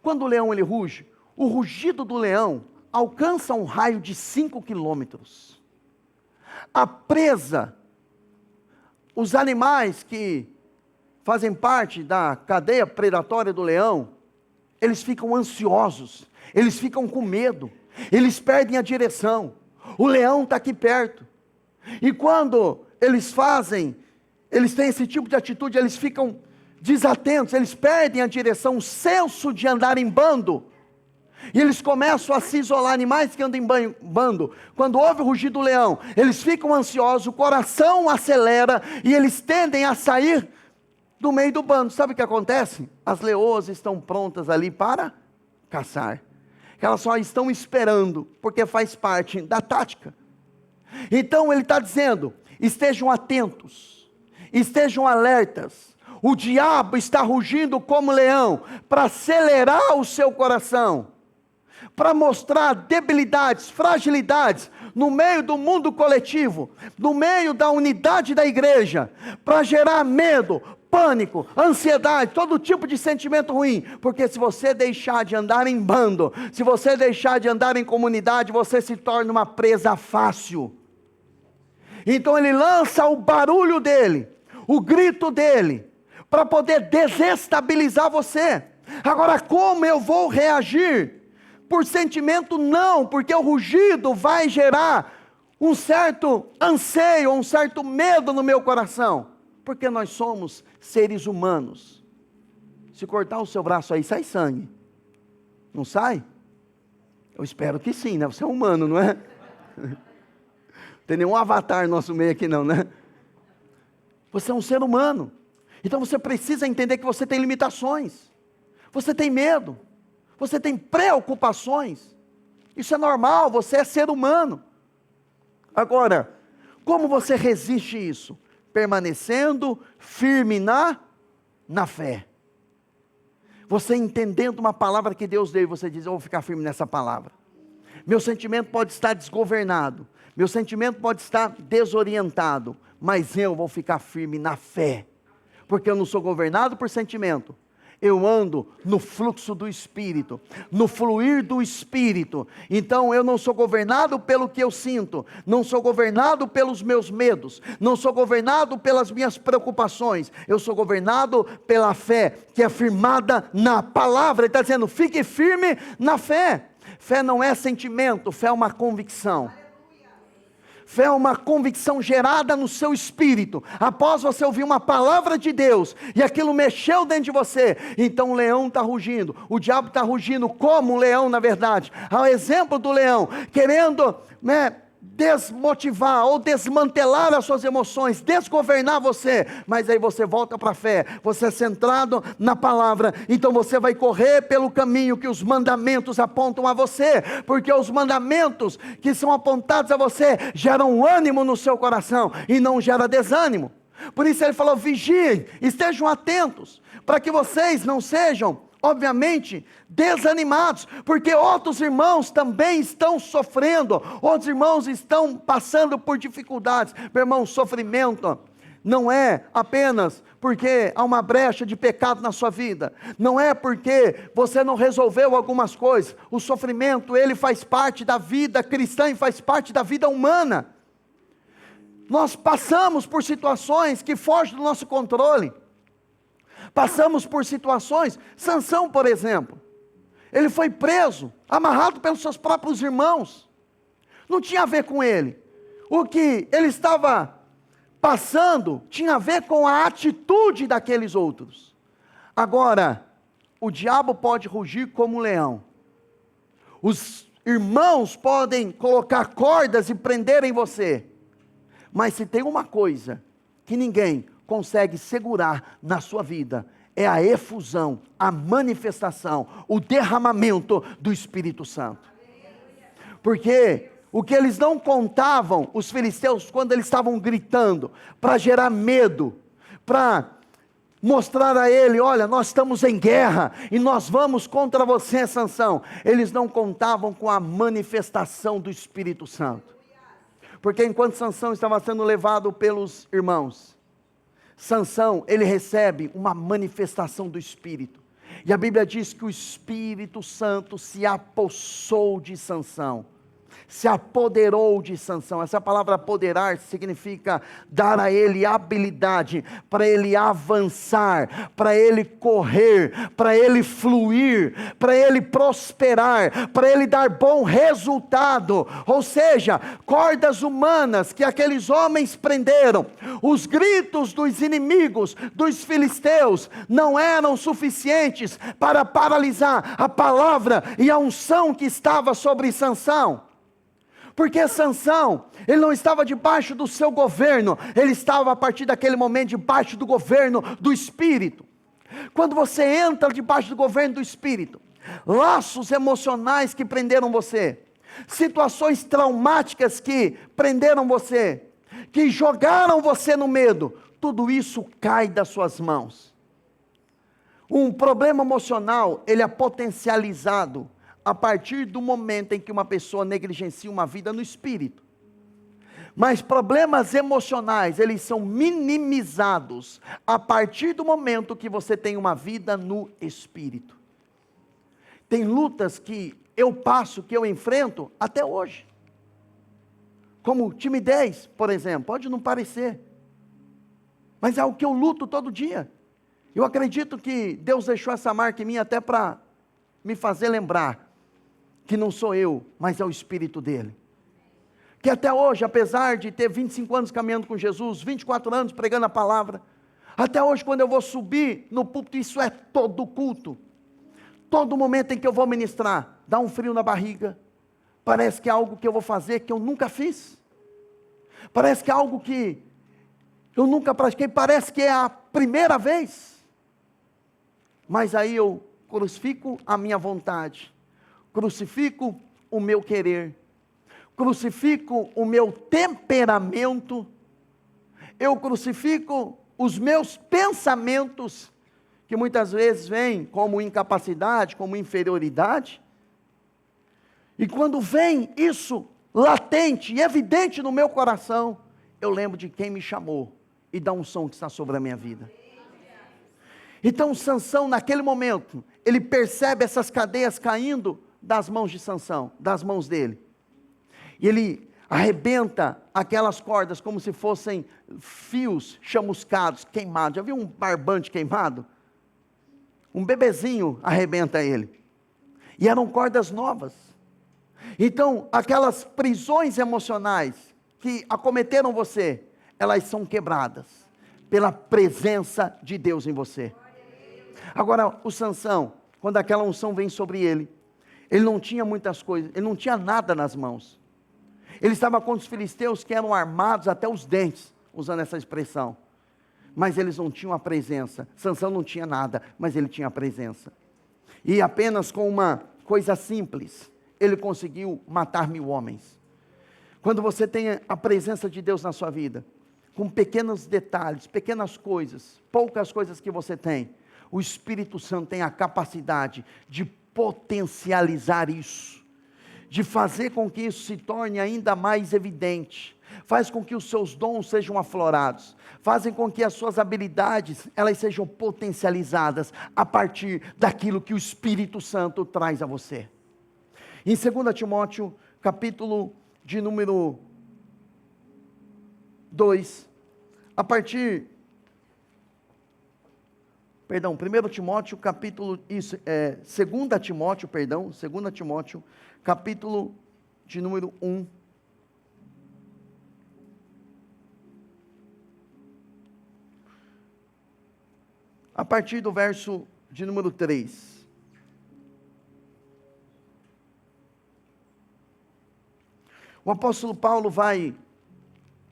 quando o leão ele ruge, o rugido do leão alcança um raio de 5 quilômetros. A presa, os animais que fazem parte da cadeia predatória do leão, eles ficam ansiosos, eles ficam com medo, eles perdem a direção. O leão está aqui perto. E quando eles têm esse tipo de atitude, eles ficam desatentos, eles perdem a direção, o senso de andar em bando. E eles começam a se isolar. Animais que andam em bando, quando ouve o rugido do leão, eles ficam ansiosos, o coração acelera e eles tendem a sair do meio do bando. Sabe o que acontece? As leoas estão prontas ali para caçar. Elas só estão esperando, porque faz parte da tática. Então ele está dizendo, estejam atentos, estejam alertas. O diabo está rugindo como leão, para acelerar o seu coração, para mostrar debilidades, fragilidades, no meio do mundo coletivo, no meio da unidade da igreja, para gerar medo, pânico, ansiedade, todo tipo de sentimento ruim, porque se você deixar de andar em bando, se você deixar de andar em comunidade, você se torna uma presa fácil. Então ele lança o barulho dele, o grito dele, para poder desestabilizar você. Agora, como eu vou reagir? Por sentimento não, porque o rugido vai gerar um certo anseio, um certo medo no meu coração, porque nós somos seres humanos. Se cortar o seu braço aí, sai sangue, não sai? Eu espero que sim, né? Você é humano, não é? Não tem nenhum avatar no nosso meio aqui não, né? Você é um ser humano, então você precisa entender que você tem limitações, você tem medo, você tem preocupações, isso é normal, você é ser humano. Agora, como você resiste isso? Permanecendo firme na fé. Você entendendo uma palavra que Deus deu, e você diz, eu vou ficar firme nessa palavra. Meu sentimento pode estar desgovernado, meu sentimento pode estar desorientado, mas eu vou ficar firme na fé, porque eu não sou governado por sentimento, eu ando no fluxo do Espírito, no fluir do Espírito. Então eu não sou governado pelo que eu sinto, não sou governado pelos meus medos, não sou governado pelas minhas preocupações, eu sou governado pela fé, que é firmada na palavra. Ele está dizendo, fique firme na fé. Fé não é sentimento, fé é uma convicção. Fé é uma convicção gerada no seu espírito, após você ouvir uma palavra de Deus, e aquilo mexeu dentro de você, então o leão está rugindo, o diabo está rugindo como um leão na verdade, ao exemplo do leão, querendo desmotivar ou desmantelar as suas emoções, desgovernar você, mas aí você volta para a fé, você é centrado na palavra, então você vai correr pelo caminho que os mandamentos apontam a você, porque os mandamentos que são apontados a você, geram ânimo no seu coração, e não gera desânimo. Por isso ele falou, vigiem, estejam atentos, para que vocês não sejam, obviamente, desanimados, porque outros irmãos também estão sofrendo, outros irmãos estão passando por dificuldades. Meu irmão, sofrimento não é apenas porque há uma brecha de pecado na sua vida, não é porque você não resolveu algumas coisas. O sofrimento, ele faz parte da vida cristã e faz parte da vida humana. Nós passamos por situações que fogem do nosso controle, passamos por situações. Sansão, por exemplo, ele foi preso, amarrado pelos seus próprios irmãos, não tinha a ver com ele, o que ele estava passando tinha a ver com a atitude daqueles outros. Agora, o diabo pode rugir como um leão, os irmãos podem colocar cordas e prenderem você, mas se tem uma coisa que ninguém consegue segurar na sua vida, é a efusão, a manifestação, o derramamento do Espírito Santo. Porque o que eles não contavam, os filisteus, quando eles estavam gritando, para gerar medo, para mostrar a ele, olha, nós estamos em guerra, e nós vamos contra você, Sansão, eles não contavam com a manifestação do Espírito Santo. Porque enquanto Sansão estava sendo levado pelos irmãos, Sansão, ele recebe uma manifestação do Espírito, e a Bíblia diz que o Espírito Santo se apossou de Sansão, se apoderou de Sansão. Essa palavra apoderar significa dar a ele habilidade para ele avançar, para ele correr, para ele fluir, para ele prosperar, para ele dar bom resultado. Ou seja, cordas humanas que aqueles homens prenderam, os gritos dos inimigos, dos filisteus, não eram suficientes para paralisar a palavra e a unção que estava sobre Sansão. Porque Sansão, ele não estava debaixo do seu governo, ele estava a partir daquele momento debaixo do governo do Espírito. Quando você entra debaixo do governo do Espírito, laços emocionais que prenderam você, situações traumáticas que prenderam você, que jogaram você no medo, tudo isso cai das suas mãos. Um problema emocional, ele é potencializado a partir do momento em que uma pessoa negligencia uma vida no espírito. Mas problemas emocionais, eles são minimizados a partir do momento que você tem uma vida no espírito. Tem lutas que eu passo, que eu enfrento até hoje. Como timidez, por exemplo, pode não parecer, mas é o que eu luto todo dia. Eu acredito que Deus deixou essa marca em mim até para me fazer lembrar que não sou eu, mas é o Espírito dele. Que até hoje, apesar de ter 25 anos caminhando com Jesus, 24 anos pregando a palavra, até hoje quando eu vou subir no púlpito, isso é todo culto, todo momento em que eu vou ministrar, dá um frio na barriga, parece que é algo que eu vou fazer que eu nunca fiz, parece que é algo que eu nunca pratiquei, parece que é a primeira vez, mas aí eu crucifico a minha vontade, crucifico o meu querer, crucifico o meu temperamento, eu crucifico os meus pensamentos, que muitas vezes vêm como incapacidade, como inferioridade, e quando vem isso latente e evidente no meu coração, eu lembro de quem me chamou e da unção que está sobre a minha vida. Então Sansão, naquele momento, ele percebe essas cadeias caindo das mãos de Sansão, das mãos dele. E ele arrebenta aquelas cordas como se fossem fios chamuscados, queimados. Já viu um barbante queimado? Um bebezinho arrebenta ele. E eram cordas novas. Então, aquelas prisões emocionais que acometeram você, elas são quebradas pela presença de Deus em você. Agora, o Sansão, quando aquela unção vem sobre ele, ele não tinha muitas coisas, ele não tinha nada nas mãos. Ele estava com os filisteus que eram armados até os dentes, usando essa expressão. Mas eles não tinham a presença. Sansão não tinha nada, mas ele tinha a presença. E apenas com uma coisa simples, ele conseguiu matar 1000 homens. Quando você tem a presença de Deus na sua vida, com pequenos detalhes, pequenas coisas, poucas coisas que você tem, o Espírito Santo tem a capacidade de potencializar isso, de fazer com que isso se torne ainda mais evidente, faz com que os seus dons sejam aflorados, fazem com que as suas habilidades, elas sejam potencializadas, a partir daquilo que o Espírito Santo traz a você. Em 2 Timóteo, capítulo de número 2, a partir... Perdão, 1 Timóteo, capítulo, 2 Timóteo, 2 Timóteo, capítulo de número 1. A partir do verso de número 3. O apóstolo Paulo vai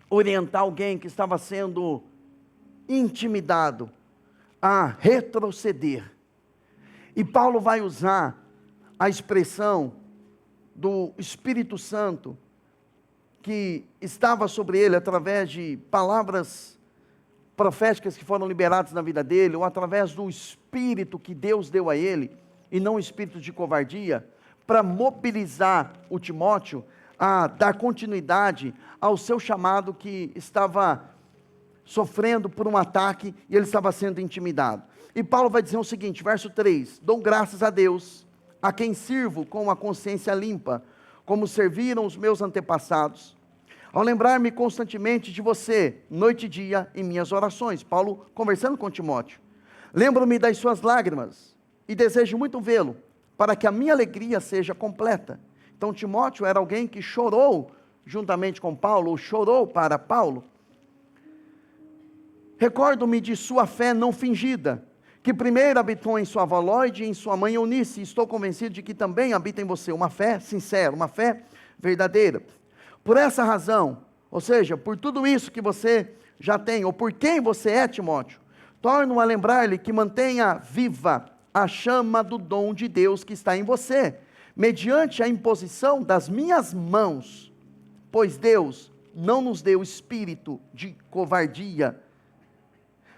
orientar alguém que estava sendo intimidado a retroceder. E Paulo vai usar a expressão do Espírito Santo que estava sobre ele através de palavras proféticas que foram liberadas na vida dele, ou através do Espírito que Deus deu a ele, e não o espírito de covardia, para mobilizar o Timóteo a dar continuidade ao seu chamado que estava sofrendo por um ataque e ele estava sendo intimidado. E Paulo vai dizer o seguinte, verso 3, dou graças a Deus, a quem sirvo com a consciência limpa, como serviram os meus antepassados, ao lembrar-me constantemente de você, noite e dia, em minhas orações. Paulo conversando com Timóteo. Lembro-me das suas lágrimas e desejo muito vê-lo, para que a minha alegria seja completa. Então Timóteo era alguém que chorou juntamente com Paulo, ou chorou para Paulo. Recordo-me de sua fé não fingida, que primeiro habitou em sua avó Lóide e em sua mãe Eunice, e estou convencido de que também habita em você uma fé sincera, uma fé verdadeira. Por essa razão, ou seja, por tudo isso que você já tem, ou por quem você é, Timóteo, torno a lembrar-lhe que mantenha viva a chama do dom de Deus que está em você, mediante a imposição das minhas mãos, pois Deus não nos deu espírito de covardia,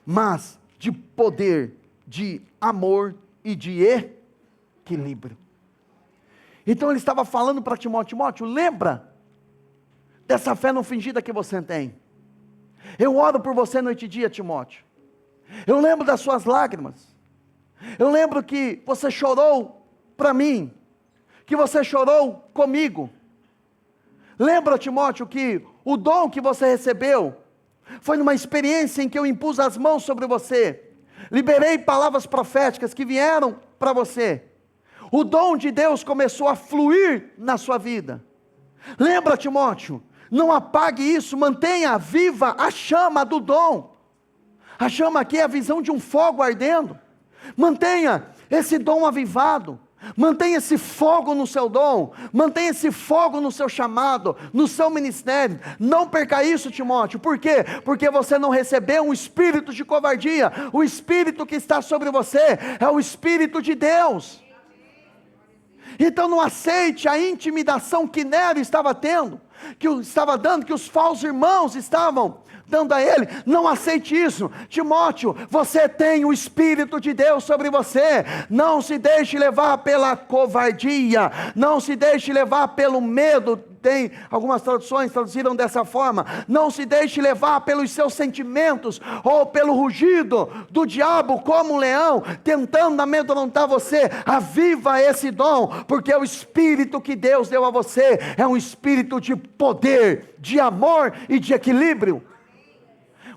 mas de poder, de amor e de equilíbrio. Então ele estava falando para Timóteo: Timóteo, lembra dessa fé não fingida que você tem. Eu oro por você noite e dia, Timóteo. Eu lembro das suas lágrimas. Eu lembro que você chorou para mim, que você chorou comigo. Lembra, Timóteo, que o dom que você recebeu foi numa experiência em que eu impus as mãos sobre você, liberei palavras proféticas que vieram para você. O dom de Deus começou a fluir na sua vida. Lembra, Timóteo, não apague isso, mantenha viva a chama do dom. A chama aqui é a visão de um fogo ardendo. Mantenha esse dom avivado. Mantenha esse fogo no seu dom, mantenha esse fogo no seu chamado, no seu ministério. Não perca isso, Timóteo. Por quê? Porque você não recebeu um espírito de covardia. O espírito que está sobre você é o Espírito de Deus. Então não aceite a intimidação que Nero estava tendo, que os falsos irmãos estavam dando a ele. Não aceite isso. Timóteo, você tem o Espírito de Deus sobre você. Não se deixe levar pela covardia, não se deixe levar pelo medo. Tem algumas traduções traduziram dessa forma: não se deixe levar pelos seus sentimentos, ou pelo rugido do diabo como um leão, tentando amedrontar você. Aviva esse dom, porque o Espírito que Deus deu a você é um Espírito de poder, de amor e de equilíbrio.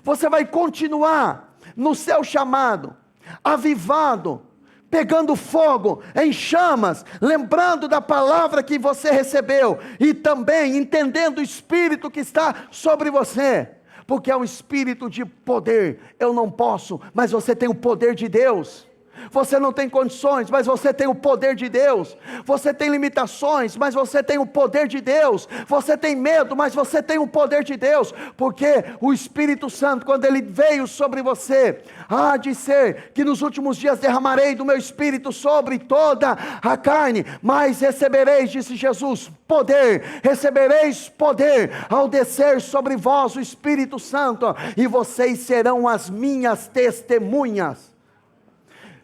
Você vai continuar no seu chamado, avivado, pegando fogo, em chamas, lembrando da palavra que você recebeu, e também entendendo o Espírito que está sobre você, porque é um Espírito de poder. Eu não posso, mas você tem o poder de Deus. Você não tem condições, mas você tem o poder de Deus. Você tem limitações, mas você tem o poder de Deus. Você tem medo, mas você tem o poder de Deus, porque o Espírito Santo, quando ele veio sobre você, há de ser que nos últimos dias derramarei do meu Espírito sobre toda a carne, mas recebereis, disse Jesus, poder, recebereis poder ao descer sobre vós o Espírito Santo, e vocês serão as minhas testemunhas.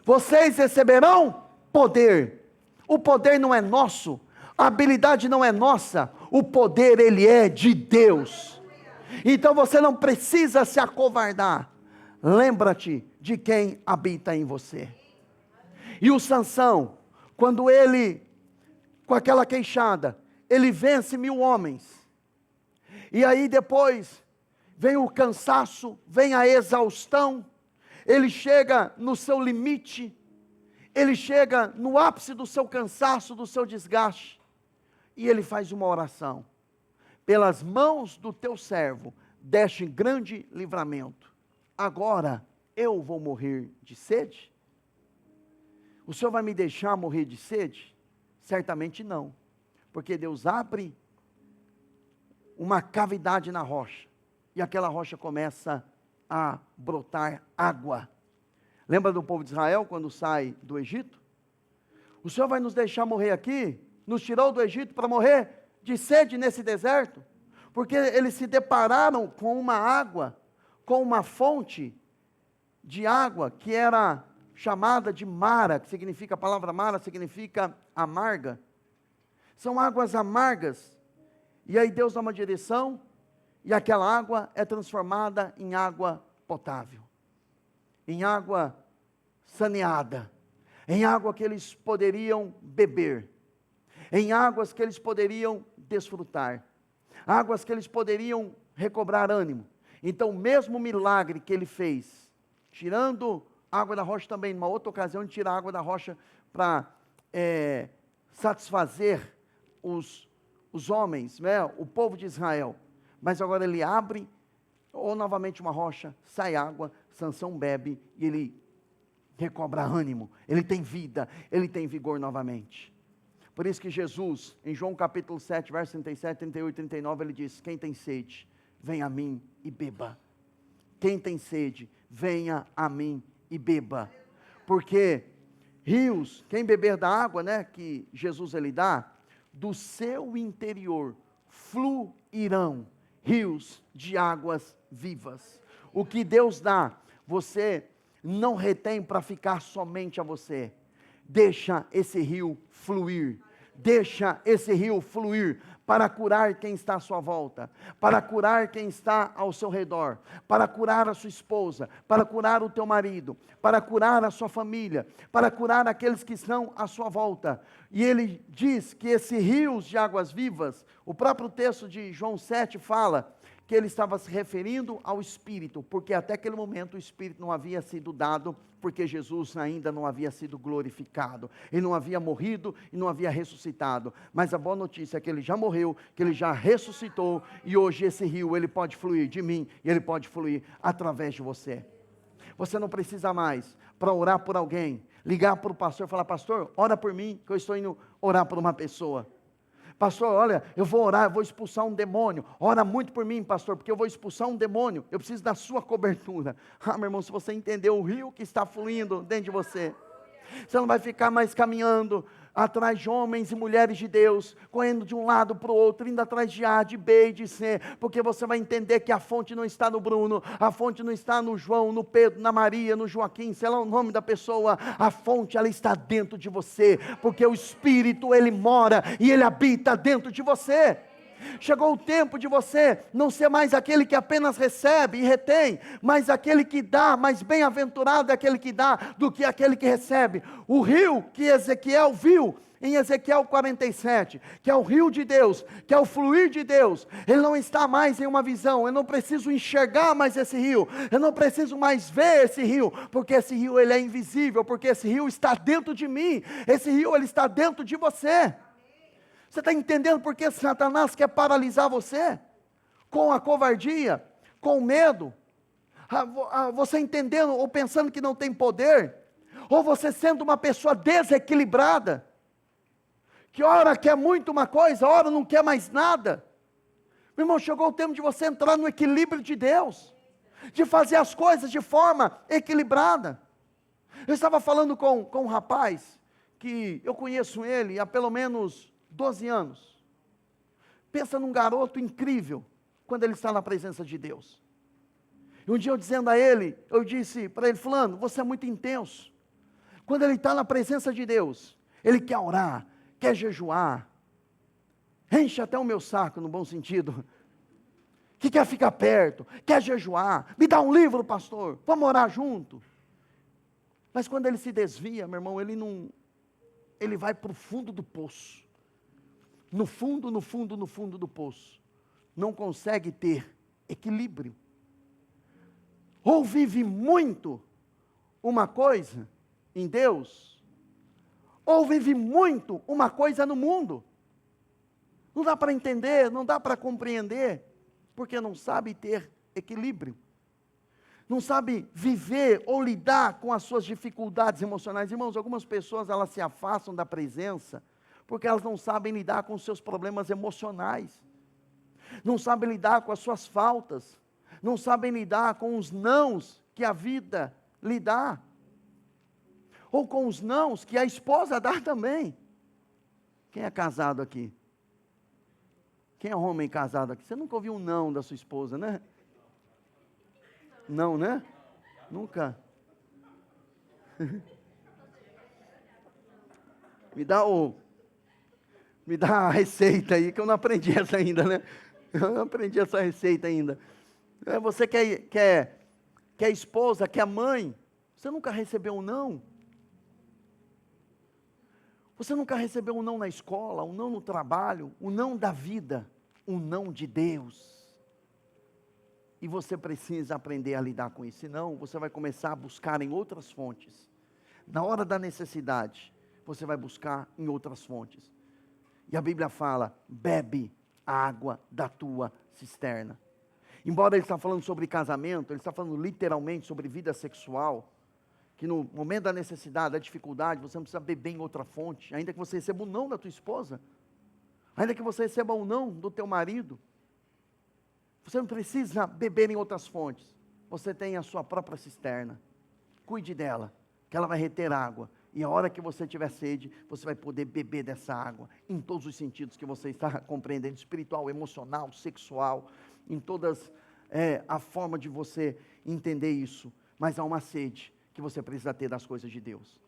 Vocês receberão poder. O poder não é nosso, a habilidade não é nossa, o poder ele é de Deus. Então você não precisa se acovardar. Lembra-te de quem habita em você. E o Sansão, quando ele, com aquela queixada, ele vence 1000 homens. E aí depois vem o cansaço, vem a exaustão. Ele chega no seu limite, ele chega no ápice do seu cansaço, do seu desgaste, e ele faz uma oração: pelas mãos do teu servo deste grande livramento, agora eu vou morrer de sede? O Senhor vai me deixar morrer de sede? Certamente não, porque Deus abre uma cavidade na rocha, e aquela rocha começa a brotar água. Lembra do povo de Israel quando sai do Egito? O Senhor vai nos deixar morrer aqui? Nos tirou do Egito para morrer de sede nesse deserto? Porque eles se depararam com uma água, com uma fonte de água que era chamada de Mara, que significa, a palavra Mara significa amarga. São águas amargas. E aí Deus dá uma direção, e aquela água é transformada em água potável, em água saneada, em água que eles poderiam beber. em águas que eles poderiam desfrutar, águas que eles poderiam recobrar ânimo. Então, o mesmo milagre que ele fez, tirando água da rocha também, numa outra ocasião, ele tira a água da rocha para satisfazer os homens, né, o povo de Israel. Mas agora ele abre, ou novamente uma rocha, sai água, Sansão bebe e ele recobra ânimo, ele tem vida, ele tem vigor novamente. Por isso que Jesus, em João capítulo 7, verso 37, 38, 39, ele diz: quem tem sede, venha a mim e beba. Quem tem sede, venha a mim e beba. Porque rios, quem beber da água, né, que Jesus ele dá, do seu interior fluirão rios de águas vivas. O que Deus dá, você não retém para ficar somente a você. Deixa esse rio fluir. Deixa esse rio fluir para curar quem está à sua volta, para curar quem está ao seu redor, para curar a sua esposa, para curar o teu marido, para curar a sua família, para curar aqueles que estão à sua volta. E ele diz que esses rios de águas vivas, o próprio texto de João 7 fala que ele estava se referindo ao Espírito, porque até aquele momento o Espírito não havia sido dado, porque Jesus ainda não havia sido glorificado, ele não havia morrido e não havia ressuscitado. Mas a boa notícia é que ele já morreu, que ele já ressuscitou, e hoje esse rio ele pode fluir de mim, e ele pode fluir através de você. Você não precisa mais, para orar por alguém, ligar para o pastor e falar: pastor, ora por mim, que eu estou indo orar por uma pessoa. Pastor, olha, eu vou orar, eu vou expulsar um demônio. Ora muito por mim, pastor, porque eu vou expulsar um demônio. Eu preciso da sua cobertura. Ah, meu irmão, se você entender o rio que está fluindo dentro de você, você não vai ficar mais caminhando atrás de homens e mulheres de Deus, correndo de um lado para o outro, indo atrás de A, de B e de C, porque você vai entender que a fonte não está no Bruno, a fonte não está no João, no Pedro, na Maria, no Joaquim, sei lá o nome da pessoa. A fonte, ela está dentro de você, porque o Espírito, ele mora e ele habita dentro de você. Chegou o tempo de você não ser mais aquele que apenas recebe e retém, mas aquele que dá. Mais bem-aventurado é aquele que dá do que aquele que recebe. O rio que Ezequiel viu em Ezequiel 47, que é o rio de Deus, que é o fluir de Deus, ele não está mais em uma visão. Eu não preciso enxergar mais esse rio, eu não preciso mais ver esse rio, porque esse rio ele é invisível, porque esse rio está dentro de mim, esse rio ele está dentro de você. Você está entendendo por que Satanás quer paralisar você? Com a covardia, com o medo, você entendendo ou pensando que não tem poder, ou você sendo uma pessoa desequilibrada, que ora quer muito uma coisa, ora não quer mais nada. Meu irmão, chegou o tempo de você entrar no equilíbrio de Deus, de fazer as coisas de forma equilibrada. Eu estava falando com um rapaz, que eu conheço ele há pelo menos 12 anos. Pensa num garoto incrível, quando ele está na presença de Deus. E um dia eu dizendo a ele, eu disse para ele: fulano, você é muito intenso. Quando ele está na presença de Deus, ele quer orar, quer jejuar, enche até o meu saco, no bom sentido, que quer ficar perto, quer jejuar, me dá um livro, pastor, vamos orar junto. Mas quando ele se desvia, meu irmão, ele vai para o fundo do poço. No fundo do poço, não consegue ter equilíbrio. Ou vive muito uma coisa em Deus, ou vive muito uma coisa no mundo. Não dá para entender, não dá para compreender, porque não sabe ter equilíbrio. Não sabe viver ou lidar com as suas dificuldades emocionais. Irmãos, algumas pessoas elas se afastam da presença, porque elas não sabem lidar com os seus problemas emocionais, não sabem lidar com as suas faltas, não sabem lidar com os nãos que a vida lhe dá, ou com os nãos que a esposa dá também. Quem é casado aqui? Quem é homem casado aqui? Você nunca ouviu um não da sua esposa, né? Não, né? Nunca. Me dá a receita aí, que eu não aprendi essa ainda, né? Eu não aprendi essa receita ainda. Você que é esposa, que é mãe, você nunca recebeu um não? Você nunca recebeu um não na escola, um não no trabalho, um não da vida, um não de Deus. E você precisa aprender a lidar com isso, senão você vai começar a buscar em outras fontes. Na hora da necessidade, você vai buscar em outras fontes. E a Bíblia fala, bebe a água da tua cisterna. Embora ele está falando sobre casamento, ele está falando literalmente sobre vida sexual, que no momento da necessidade, da dificuldade, você não precisa beber em outra fonte, ainda que você receba um não da tua esposa, ainda que você receba um não do teu marido, você não precisa beber em outras fontes, você tem a sua própria cisterna, cuide dela, que ela vai reter água, e a hora que você tiver sede, você vai poder beber dessa água, em todos os sentidos que você está compreendendo, espiritual, emocional, sexual, em todas a forma de você entender isso, mas há uma sede que você precisa ter das coisas de Deus.